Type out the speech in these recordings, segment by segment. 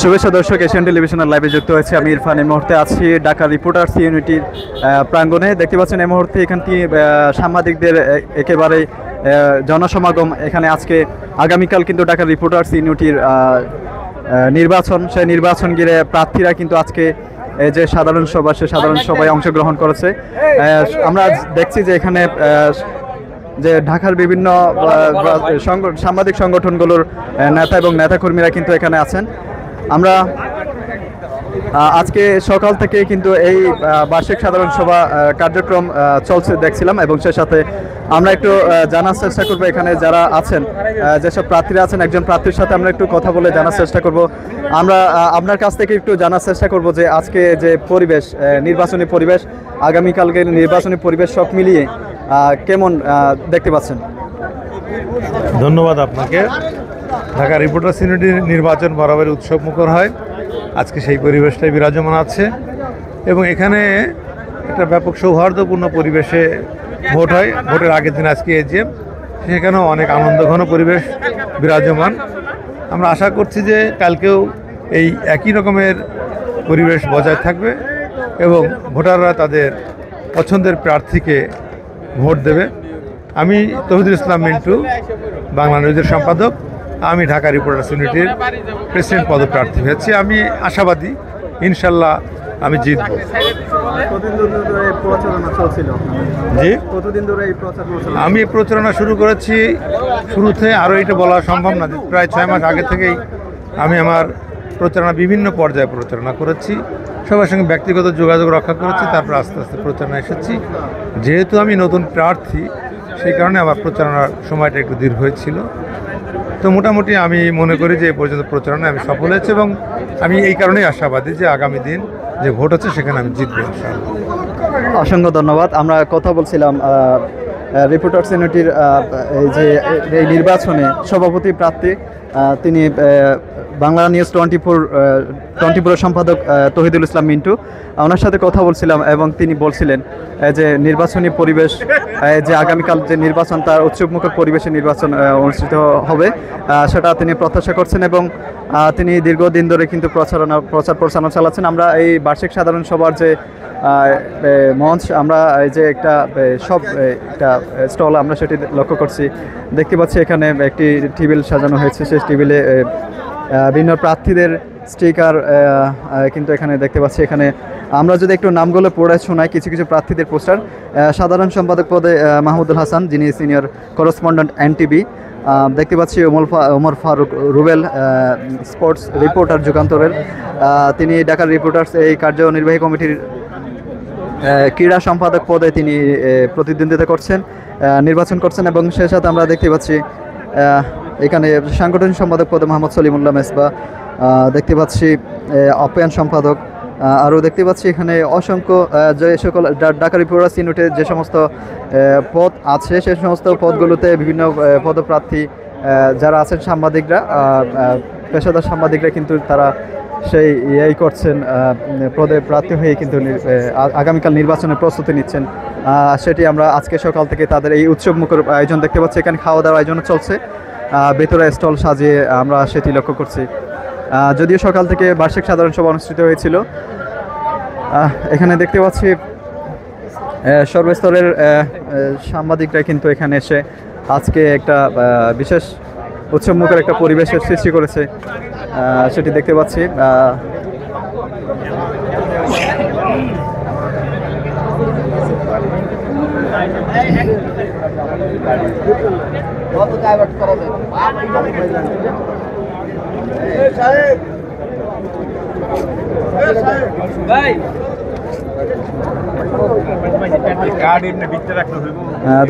শুভেচ্ছা দর্শক, এশিয়ান টেলিভিশনের লাইভে যুক্ত হয়েছে আমি ইরফান। এই মুহূর্তে আছি ঢাকা রিপোর্টার্স ইউনিটির প্রাঙ্গণে। দেখতে পাচ্ছেন এই মুহূর্তে এখানটি সাংবাদিকদের একেবারে জনসমাগম এখানে আজকে। আগামীকাল কিন্তু ঢাকা রিপোর্টার্স ইউনিটির নির্বাচন, সেই নির্বাচন ঘিরে প্রার্থীরা কিন্তু আজকে যে সাধারণ সভা, সে সাধারণ সভায় অংশগ্রহণ করেছে। আমরা দেখছি যে এখানে যে ঢাকার বিভিন্ন সাংবাদিক সংগঠনগুলোর নেতা এবং নেতাকর্মীরা কিন্তু এখানে আছেন। আমরা আজকে সকাল থেকে কিন্তু এই বার্ষিক সাধারণ সভা কার্যক্রম চলছে দেখছিলাম, এবং সে সাথে আমরা একটু জানার চেষ্টা করবো এখানে যারা আছেন, যেসব প্রার্থীরা আছেন, একজন প্রার্থীর সাথে আমরা একটু কথা বলে জানার চেষ্টা করব। আমরা আপনার কাছ থেকে একটু জানার চেষ্টা করব যে আজকে যে পরিবেশ, নির্বাচনী পরিবেশ, আগামীকালকে নির্বাচনী পরিবেশ সব মিলিয়ে কেমন দেখতে পাচ্ছেন? ধন্যবাদ আপনাকে। ঢাকা রিপোর্টার্স ইউনিটির নির্বাচন বরাবর উৎসব মুখর হয়। আজকে সেই পরিবেশটাই বিরাজমান আছে, এবং এখানে একটা ব্যাপক সৌহার্দ্যপূর্ণ পরিবেশে ভোট হয়। ভোটের আগের দিন আজকে এজিএম, সেখানেও অনেক আনন্দঘন পরিবেশ বিরাজমান। আমরা আশা করছি যে কালকেও এই একই রকমের পরিবেশ বজায় থাকবে এবং ভোটাররা তাদের পছন্দের প্রার্থীকে ভোট দেবে। আমি তৌহিদুল ইসলাম মিন্টু, বাংলা নিউজের সম্পাদক। আমি ঢাকা রিপোর্টার্স ইউনিটির প্রেসিডেন্ট পদপ্রার্থী হয়েছি। আমি আশাবাদী, ইনশাল্লাহ আমি জিতব। জি, আমি প্রচারণা শুরু করেছি শুরুতে, আরও এটা বলা সম্ভব না, প্রায় 6 মাস আগে থেকেই আমি আমার প্রচারণা বিভিন্ন পর্যায়ে প্রচারণা করেছি। সবার সঙ্গে ব্যক্তিগত যোগাযোগ রক্ষা করেছি, তারপর আস্তে আস্তে প্রচারণা এসেছি। যেহেতু আমি নতুন প্রার্থী, সেই কারণে আমার প্রচারণার সময়টা একটু দীর্ঘ হয়েছিল। তো মোটামুটি আমি মনে করি যে এই পর্যন্ত প্রচারণায় আমি সফল হয়েছি, এবং আমি এই কারণেই আশাবাদী যে আগামী দিন যে ভোট হচ্ছে সেখানে আমি জিতবো ইনশাআল্লাহ। অসংখ্য ধন্যবাদ। আমরা কথা বলছিলাম রিপোর্টার্স ইউনিটির এই নির্বাচনে সভাপতি প্রার্থী, তিনি বাংলা নিউজ 24 সম্পাদক তৌহিদুল ইসলাম মিন্টু। ওনার সাথে কথা বলছিলাম, এবং তিনি বলছিলেন যে নির্বাচনী পরিবেশ, যে আগামীকাল যে নির্বাচন, তার উৎসবমুখর পরিবেশে নির্বাচন অনুষ্ঠিত হবে সেটা তিনি প্রত্যাশা করছেন, এবং তিনি দীর্ঘদিন ধরে কিন্তু প্রচার প্রচারণা চালাচ্ছেন। আমরা এই বার্ষিক সাধারণ সভার যে মঞ্চ, আমরা এই যে একটা স্টল আমরা সেটি লক্ষ্য করছি, দেখতে পাচ্ছি এখানে একটি টেবিল সাজানো হয়েছে। সেই টেবিলে বিভিন্ন প্রার্থীদের স্টিকার কিন্তু এখানে দেখতে পাচ্ছি। এখানে আমরা যদি একটু নামগুলো পড়ে শোনাই, কিছু কিছু প্রার্থীদের পোস্টার। সাধারণ সম্পাদক পদে মাহমুদুল হাসান, যিনি সিনিয়র করেসপন্ডেন্ট এনটিভি। দেখতে পাচ্ছি ওমর ফারুক রুবেল, স্পোর্টস রিপোর্টার যুগান্তরের, তিনি ঢাকার রিপোর্টার্স এই কার্যনির্বাহী কমিটির ক্রীড়া সম্পাদক পদে তিনি প্রতিদ্বন্দ্বিতা করছেন, নির্বাচন করছেন। এবং সেই সাথে আমরা দেখতে পাচ্ছি এখানে সাংগঠনিক সম্পাদক পদে মোহাম্মদ সলিমুল্লাহ মেসবা, দেখতে পাচ্ছি অপ্যায়ন সম্পাদক। আরও দেখতে পাচ্ছি এখানে অসংখ্য যে সকল ঢাকা রিপোর্টার্স ইউনিটের যে সমস্ত পদ আছে, সেই সমস্ত পদগুলোতে বিভিন্ন পদপ্রার্থী যারা আছেন, সাংবাদিকরা, পেশাদার সাংবাদিকরা কিন্তু তারা সেই করছেন, পদে প্রার্থী হয়ে কিন্তু আগামীকাল নির্বাচনের প্রস্তুতি নিচ্ছেন। সেটি আমরা আজকে সকাল থেকে তাদের এই উৎসবমুখর আয়োজন দেখতে পাচ্ছি। এখানে খাওয়া দাওয়ার আয়োজন চলছে, ভেতরে স্টল সাজিয়ে আমরা সেটি লক্ষ্য করছি। যদিও সকাল থেকে বার্ষিক সাধারণ সভা অনুষ্ঠিত হয়েছিল, এখানে দেখতে পাচ্ছি সর্বস্তরের সাংবাদিকরা কিন্তু এখানে এসে আজকে একটা বিশেষ উৎসবমুখর একটা পরিবেশের সৃষ্টি করেছে, সেটি দেখতে পাচ্ছি।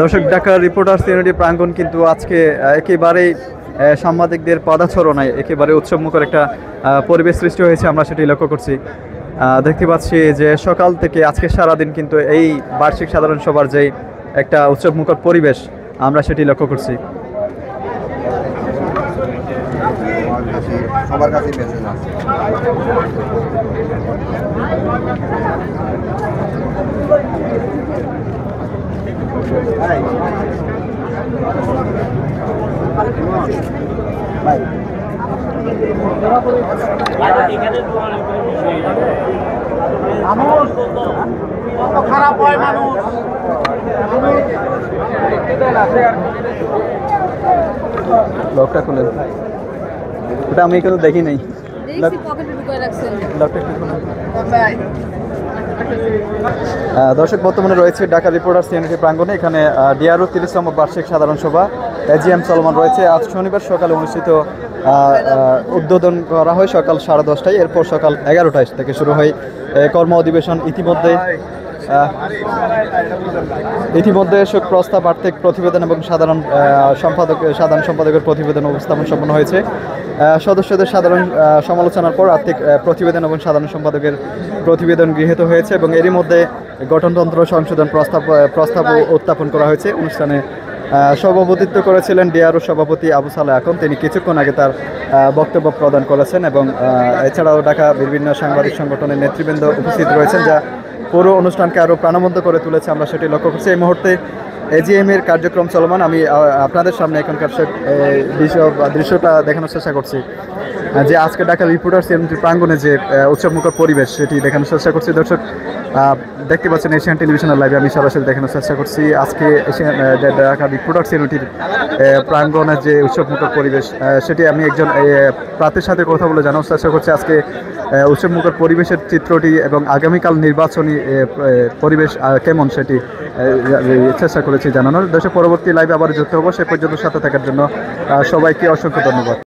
দর্শক, ঢাকা রিপোর্টার্স ইউনিটি প্রাঙ্গণ কিন্তু আজকে একেবারেই সাংবাদিকদের পদাচরণায় একেবারে উৎসবমুখর একটা পরিবেশ সৃষ্টি হয়েছে, আমরা সেটি লক্ষ্য করছি। দেখতে পাচ্ছি যে সকাল থেকে আজকে সারাদিন কিন্তু এই বার্ষিক সাধারণ সভার যেই একটা উৎসবমুখর পরিবেশ, আমরা সেটি লক্ষ্য করছি। সবার কাছে মেসেজ আছে। ভাই খারাপ হয় মানুষ। লকটা খুলেন, ওটা আমি কিন্তু দেখি নাই। লকটা একটু খুলেন। দর্শক, বর্তমানে রয়েছে ঢাকা রিপোর্টার্স ইউনিটি প্রাঙ্গণে। এখানে ডিআরও 30তম বার্ষিক সাধারণ সভা এজিএম সলমান রয়েছে। আজ শনিবার সকালে অনুষ্ঠিত উদ্বোধন করা হয় সকাল 10:30টায়। এরপর সকাল 11টায় থেকে শুরু হয় কর্ম অধিবেশন। ইতিমধ্যে শোক প্রস্তাব, আর্থিক প্রতিবেদন এবং সাধারণ সম্পাদকের প্রতিবেদন উপস্থাপন সম্পন্ন হয়েছে। সদস্যদের সাধারণ সমালোচনার পর আর্থিক প্রতিবেদন এবং সাধারণ সম্পাদকের প্রতিবেদন গৃহীত হয়েছে এবং এরই মধ্যে গঠনতন্ত্র সংশোধন প্রস্তাব উত্থাপন করা হয়েছে। অনুষ্ঠানে সভাপতিত্ব করেছিলেন ডিআরও সভাপতি আবু সালেহ আকন। তিনি কিছুক্ষণ আগে তার বক্তব্য প্রদান করেছেন এবং এছাড়াও ঢাকা বিভিন্ন সাংবাদিক সংগঠনের নেতৃবৃন্দ উপস্থিত রয়েছেন, যা পুরো অনুষ্ঠানকে আরও প্রাণবন্ত করে তুলেছে। আমরা সেটি লক্ষ্য করছি। এই মুহূর্তে এজিএম এর কার্যক্রম চলমান। আমি আপনাদের সামনে এখনকার দৃশ্যটা দেখানোর চেষ্টা করছি, যে আজকে ঢাকা রিপোর্টার্স ইউনিটির প্রাঙ্গণে যে উৎসবমুখর পরিবেশ সেটি দেখানোর চেষ্টা করছি। দর্শক, দেখতে পাচ্ছেন এশিয়ান টেলিভিশনের লাইভে আমি সরাসরি দেখানোর চেষ্টা করছি আজকে ঢাকা রিপোর্টার্স ইউনিটির প্রাঙ্গণে যে উৎসবমুখর পরিবেশ সেটি আমি একজন প্রার্থীর সাথে কথা বলে জানানোর চেষ্টা করছি। আজকে উৎসবমুখর পরিবেশের চিত্রটি এবং আগামীকাল নির্বাচনী পরিবেশ কেমন সেটি চেষ্টা করেছি জানানোর। দেশের পরবর্তী লাইভে আবার যুক্ত হবো। সে পর্যন্ত সাথে থাকার জন্য সবাইকে অসংখ্য ধন্যবাদ।